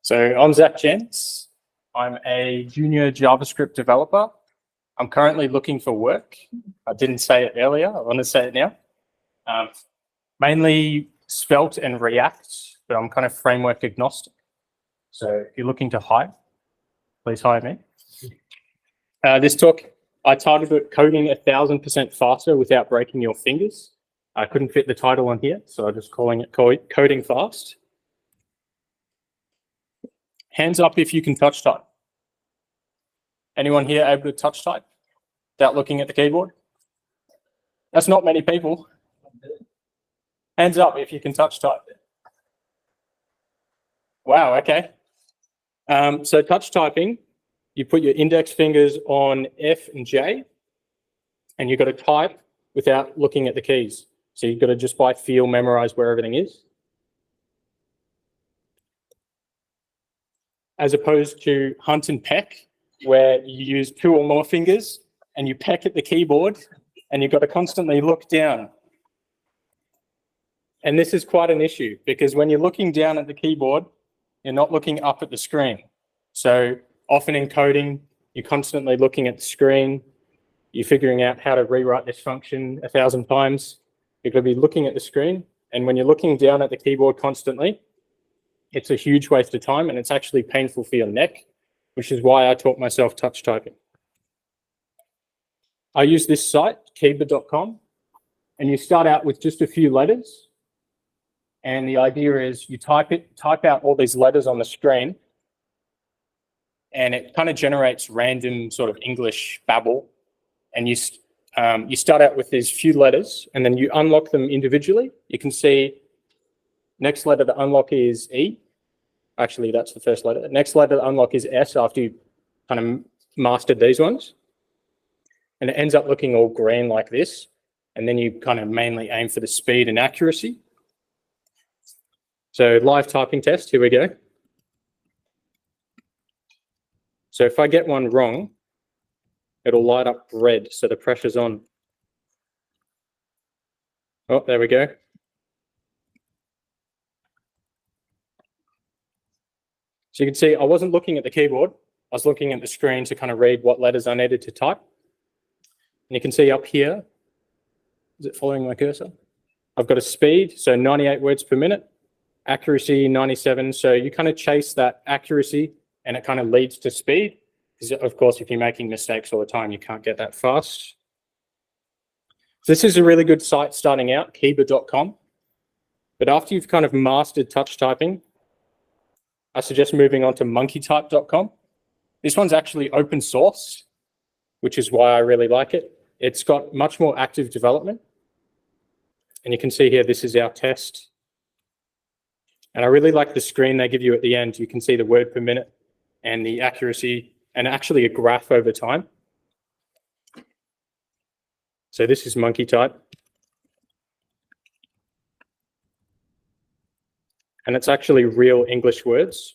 So I'm Zach Jensz. I'm a junior JavaScript developer. I'm currently looking for work. I didn't say it earlier. I want to say it now. Mainly Svelte and React, but I'm kind of framework agnostic. So if you're looking to hire, please hire me. This talk, I titled it Coding 1000% Faster Without Breaking Your Fingers. I couldn't fit the title on here, so I'm just calling it Coding Fast. Hands up if you can touch type. Anyone here able to touch type without looking at the keyboard? That's not many people. Hands up if you can touch type. Wow, okay. So touch typing, you put your index fingers on F and J, and you've got to type without looking at the keys. So you've got to just by feel memorize where everything is. As opposed to hunt and peck, where you use 2 or more fingers and you peck at the keyboard and you've got to constantly look down. And this is quite an issue because when you're looking down at the keyboard, you're not looking up at the screen. So often in coding, you're constantly looking at the screen, you're figuring out how to rewrite this function 1,000 times. You're going to be looking at the screen. And when you're looking down at the keyboard constantly, it's a huge waste of time and it's actually painful for your neck, which is why I taught myself touch typing. I use this site, Keyboardcom, and you start out with just a few letters. And the idea is you type out all these letters on the screen, and it kind of generates random sort of English babble. And you start out with these few letters, and then you unlock them individually. You can see next letter to unlock is E. Actually, that's the first letter. The next letter to unlock is S after you kind of mastered these ones. And it ends up looking all green like this. And then you kind of mainly aim for the speed and accuracy. So live typing test, here we go. So if I get one wrong, it'll light up red, so the pressure's on. Oh, there we go. So you can see I wasn't looking at the keyboard. I was looking at the screen to kind of read what letters I needed to type. And you can see up here, is it following my cursor? I've got a speed, so 98 words per minute, accuracy 97. So you kind of chase that accuracy and it kind of leads to speed. Because of course, if you're making mistakes all the time, you can't get that fast. So this is a really good site starting out, Keyboardcom. But after you've kind of mastered touch typing, I suggest moving on to MonkeyType.com. This one's actually open source, which is why I really like it. It's got much more active development. And you can see here, this is our test. And I really like the screen they give you at the end. You can see the word per minute and the accuracy and actually a graph over time. So this is MonkeyType. And it's actually real English words.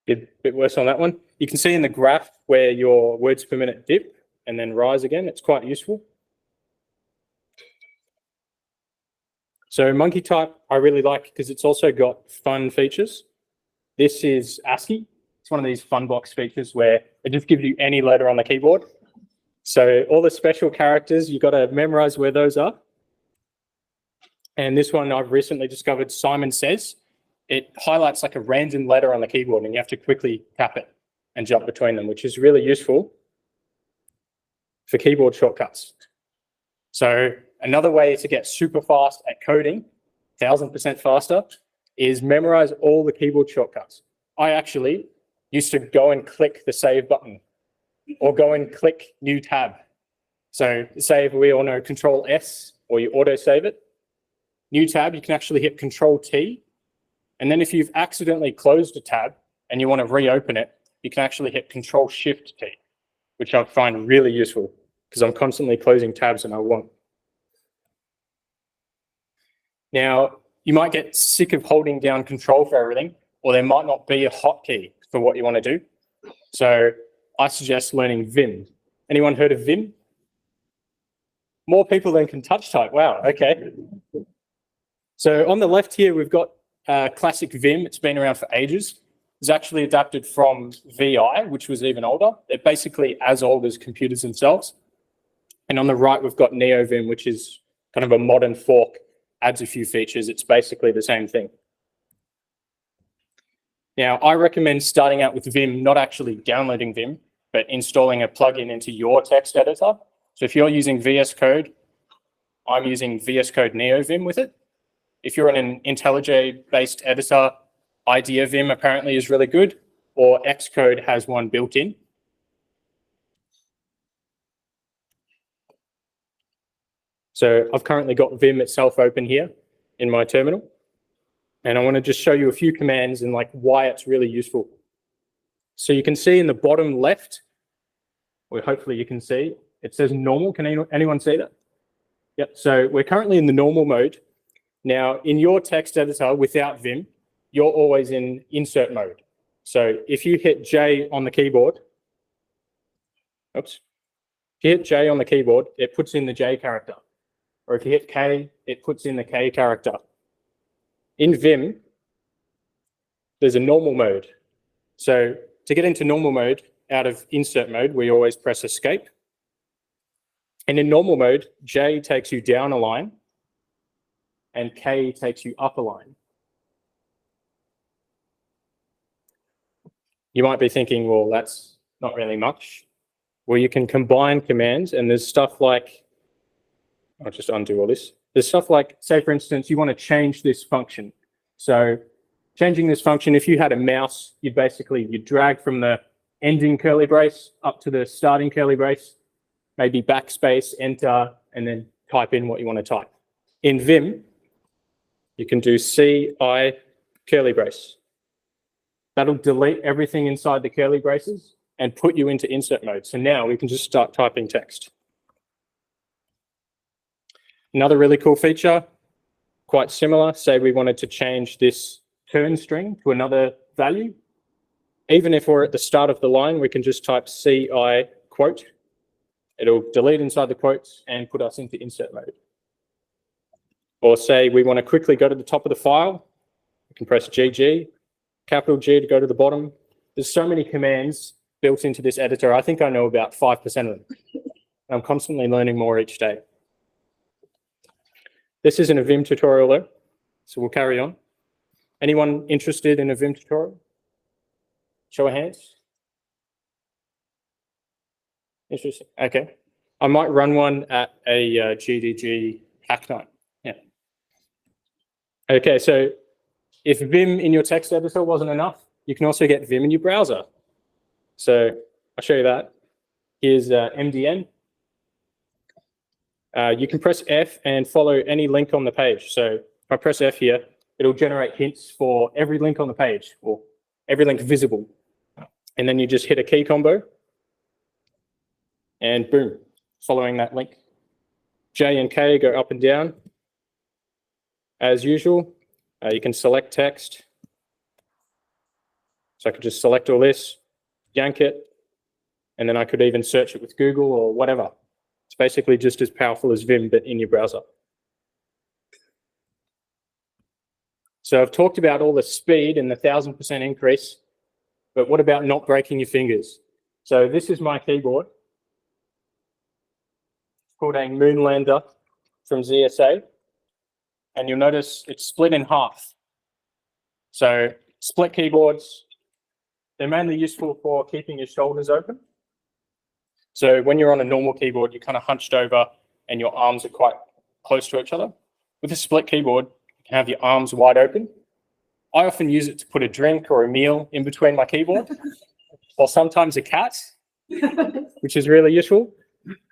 A bit worse on that one. You can see in the graph where your words per minute dip and then rise again. It's quite useful. So MonkeyType I really like because it's also got fun features. This is ASCII. It's one of these fun box features where it just gives you any letter on the keyboard. So all the special characters, you've got to memorize where those are. And this one I've recently discovered, Simon Says. It highlights like a random letter on the keyboard and you have to quickly tap it and jump between them, which is really useful for keyboard shortcuts. So another way to get super fast at coding, 1000% faster, is memorize all the keyboard shortcuts. I actually used to go and click the save button or go and click new tab. So save, we all know Control S or you auto save it. New tab, you can actually hit Control T. And then if you've accidentally closed a tab and you want to reopen it, you can actually hit Control Shift T, which I find really useful because I'm constantly closing tabs and I won't. Now, you might get sick of holding down Control for everything, or there might not be a hotkey for what you want to do. So I suggest learning Vim. Anyone heard of Vim? More people than can touch type. Wow, okay. So on the left here, we've got classic Vim. It's been around for ages. It's actually adapted from VI, which was even older. They're basically as old as computers themselves. And on the right, we've got NeoVim, which is kind of a modern fork, adds a few features. It's basically the same thing. Now, I recommend starting out with Vim, not actually downloading Vim, but installing a plugin into your text editor. So if you're using VS Code, I'm using VS Code NeoVim with it. If you're in an IntelliJ-based editor, IdeaVim apparently is really good, or Xcode has one built in. So I've currently got Vim itself open here in my terminal. And I want to just show you a few commands and like why it's really useful. So you can see in the bottom left, or hopefully you can see, it says normal. Can anyone see that? Yep. So we're currently in the normal mode. Now, in your text editor without Vim, you're always in insert mode. So if you hit J on the keyboard, oops, if you hit J on the keyboard, it puts in the J character. Or if you hit K, it puts in the K character. In Vim, there's a normal mode. So to get into normal mode out of insert mode, we always press escape. And in normal mode, J takes you down a line and K takes you up a line. You might be thinking, well, that's not really much. Well, you can combine commands and there's stuff like, I'll just undo all this. There's stuff like, say, for instance, you want to change this function. So changing this function, if you had a mouse, you'd drag from the ending curly brace up to the starting curly brace, maybe backspace, enter, and then type in what you want to type. In Vim, you can do CI curly brace. That'll delete everything inside the curly braces and put you into insert mode. So now we can just start typing text. Another really cool feature, quite similar, say we wanted to change this turn string to another value. Even if we're at the start of the line, we can just type CI quote. It'll delete inside the quotes and put us into insert mode. Or say we want to quickly go to the top of the file, we can press GG, capital G to go to the bottom. There's so many commands built into this editor. I think I know about 5% of them. I'm constantly learning more each day. This isn't a Vim tutorial though, so we'll carry on. Anyone interested in a Vim tutorial? Show of hands. Interesting. Okay. I might run one at a GDG hack night. Yeah. Okay, so if Vim in your text editor wasn't enough, you can also get Vim in your browser. So I'll show you that. Here's MDN. You can press F and follow any link on the page. So if I press F here, it'll generate hints for every link on the page, or every link visible. And then you just hit a key combo, and boom, following that link. J and K go up and down. As usual, you can select text. So I could just select all this, yank it, and then I could even search it with Google or whatever. It's basically just as powerful as Vim, but in your browser. So I've talked about all the speed and the 1000% increase, but what about not breaking your fingers? So this is my keyboard. It's called a Moonlander from ZSA. And you'll notice it's split in half. So split keyboards, they're mainly useful for keeping your shoulders open. So when you're on a normal keyboard, you're kind of hunched over and your arms are quite close to each other. With a split keyboard, you can have your arms wide open. I often use it to put a drink or a meal in between my keyboard, or sometimes a cat, which is really useful.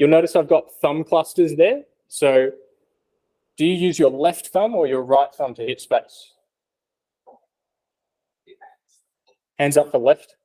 You'll notice I've got thumb clusters there. So do you use your left thumb or your right thumb to hit space? Hands up for left.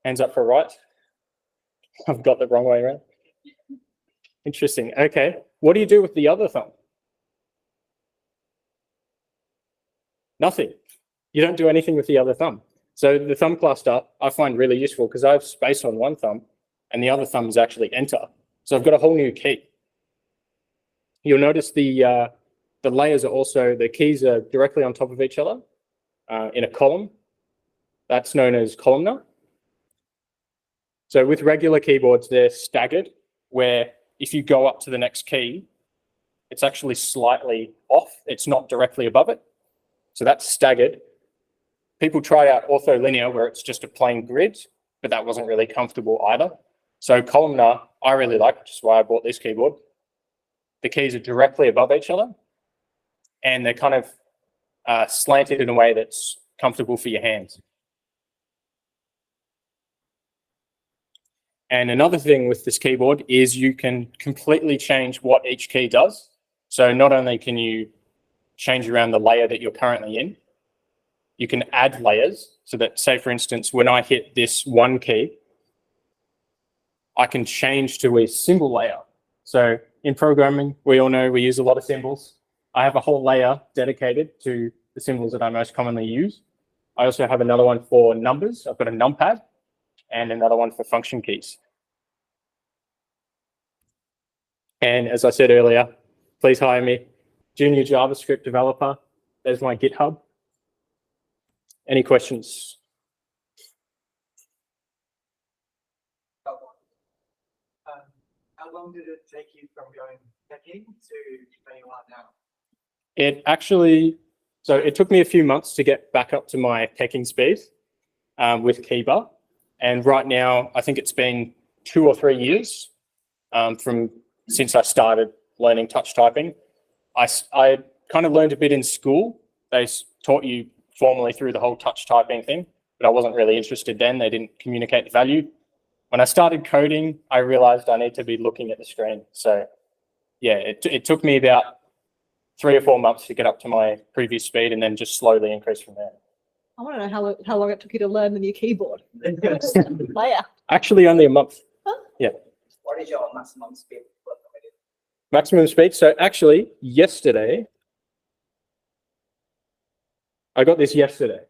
Hands up for right. I've got the wrong way around. Interesting. Okay. What do you do with the other thumb? Nothing. You don't do anything with the other thumb. So the thumb cluster I find really useful because I have space on one thumb and the other thumb is actually enter. So I've got a whole new key. You'll notice the layers are also, the keys are directly on top of each other in a column. That's known as columnar. So with regular keyboards, they're staggered, where if you go up to the next key, it's actually slightly off. It's not directly above it. So that's staggered. People tried out ortholinear, where it's just a plain grid, but that wasn't really comfortable either. So columnar, I really like, which is why I bought this keyboard. The keys are directly above each other, and they're kind of slanted in a way that's comfortable for your hands. And another thing with this keyboard is you can completely change what each key does. So not only can you change around the layer that you're currently in, you can add layers so that, say, for instance, when I hit this one key, I can change to a symbol layer. So in programming, we all know we use a lot of symbols. I have a whole layer dedicated to the symbols that I most commonly use. I also have another one for numbers. I've got a numpad and another one for function keys. And as I said earlier, please hire me. Junior JavaScript developer. There's my GitHub. Any questions? How long did it take you from going teching to where you are now? It took me a few months to get back up to my teching speed with Keybar. And right now, I think it's been 2 or 3 years since I started learning touch typing. I kind of learned a bit in school. They taught you formally through the whole touch typing thing, but I wasn't really interested then. They didn't communicate the value. When I started coding, I realized I need to be looking at the screen. So yeah, it took me about 3 or 4 months to get up to my previous speed, and then just slowly increase from there. I want to know how long it took you to learn the new keyboard. Layer. Actually, only a month. Huh? Yeah. What is your maximum speed? Maximum speed. So actually, yesterday, I got this yesterday,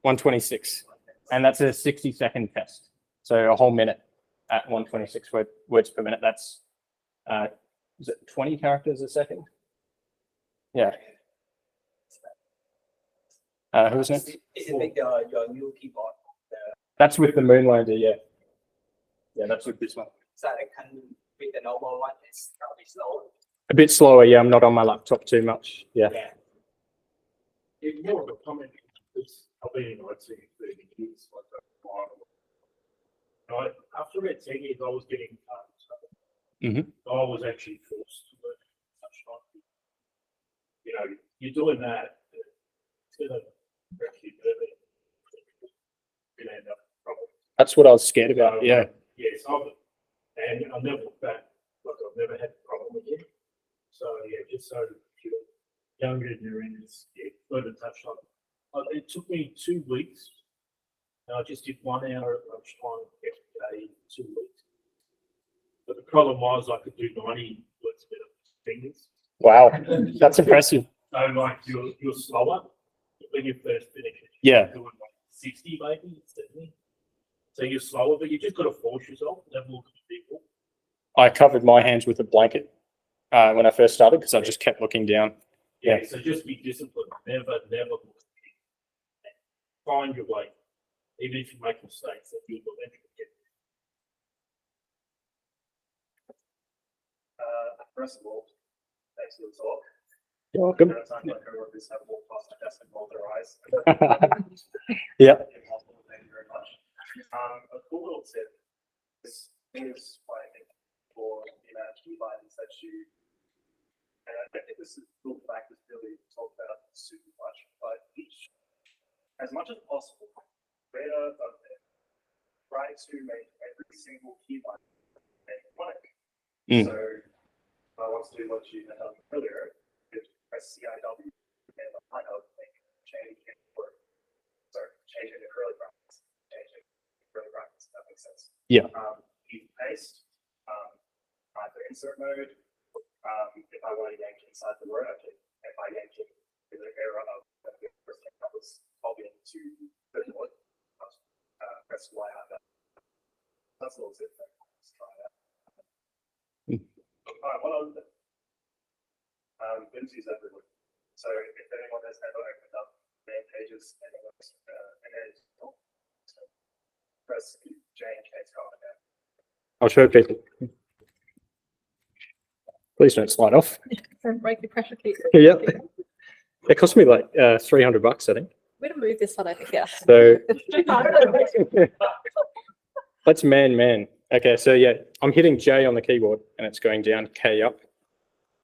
126, and that's a 60-second test. So a whole minute at 126 words per minute. That's, is it 20 characters a second? Yeah. Who's next? Is it your new keyboard? That's with the Moonlander, yeah. Yeah, that's with this one. So it can with the normal one, it's probably slow. A bit slower, yeah. I'm not on my laptop too much. Yeah. It's more of a comment because I've been in IT 30 years, like that. After about 10 years, I was getting I was actually forced to learn touch typing. You know, you're doing that, it's going to wreck you, you're going to end up in trouble. That's what I was scared about, yeah. Yes, and I'll never look back. Like, I've never had a problem again. So, yeah, just so if you're younger and you're in this, learn to touch typing. It took me 2 weeks. And I just did 1 hour at lunchtime every day, 2 weeks. But the problem was I could do 90 words a minute fingers. Wow, that's impressive. So like you're slower when you first finish. Yeah. You're doing like 60 maybe, 70. So you're slower, but you just got to force yourself. Never look at people. I covered my hands with a blanket when I first started because I just kept looking down. Yeah. So just be disciplined. Never look at people. Find your way. Even if you make mistakes, that you'll eventually get there. First of all, thanks for the talk. You're welcome. There are times like coworkers have walked past my desk and rolled their eyes. Yeah. Thank you very much. A cool little tip is what I think for the amount of key bindings that you, and I don't think this is the fact is really talked about super much, but as much as possible, better than try to make every single key binding iconic. So I want to do what you had done earlier, press CIW and the line out make change in word. Sorry, change into curly brackets. Change into curly brackets. That makes sense. Yeah. Use paste. Either insert mode. If I want to yank inside the word, I can. If I yank it with an error of the first thing that was copying to the word, press Y on that. That's a little tip. Let's try that. dependencies everywhere. So if anyone has ever opened up main pages and it's press J in case comment out. I'll show people. Please don't slide off. Don't break the pressure cake. Yeah. It cost me like $300, I think. We're gonna move this one, I think, yeah. So that's man. Okay, so yeah, I'm hitting J on the keyboard and it's going down, K up.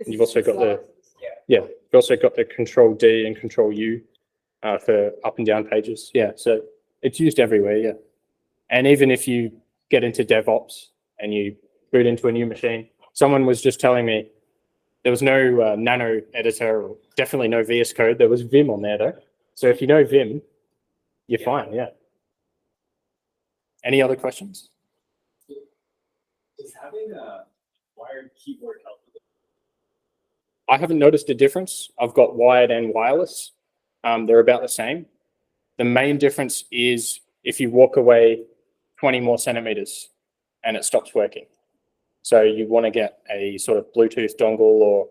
And you've also got the you've also got the Control D and Control U for up and down pages. Yeah, so it's used everywhere. Yeah, and even if you get into DevOps and you boot into a new machine, someone was just telling me there was no Nano editor, or definitely no VS Code. There was Vim on there though. So if you know Vim, you're fine. Yeah. Any other questions? Does having a wired keyboard help with it? I haven't noticed a difference. I've got wired and wireless. They're about the same. The main difference is if you walk away 20 more centimeters and it stops working. So you want to get a sort of Bluetooth dongle or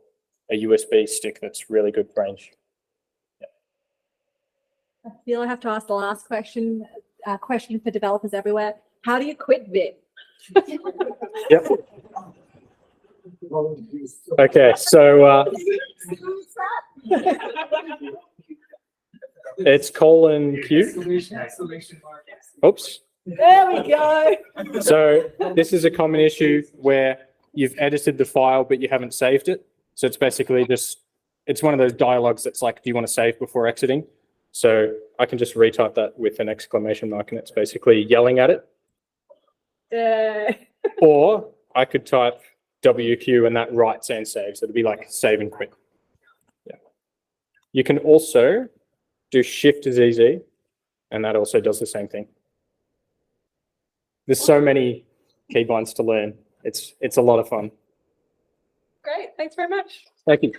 a USB stick that's really good range. I feel I have to ask the last question, question for developers everywhere. How do you quit Vim? Yep. Okay, so it's :Q. Oops. There we go. So this is a common issue where you've edited the file, but you haven't saved it. So it's basically just, it's one of those dialogues that's like, do you want to save before exiting? So I can just retype that with an exclamation mark and it's basically yelling at it. Or I could type WQ and that writes and saves. It'd be like save and quit. Yeah. You can also do Shift ZZ and that also does the same thing. There's so many keybinds to learn. It's a lot of fun. Great. Thanks very much. Thank you.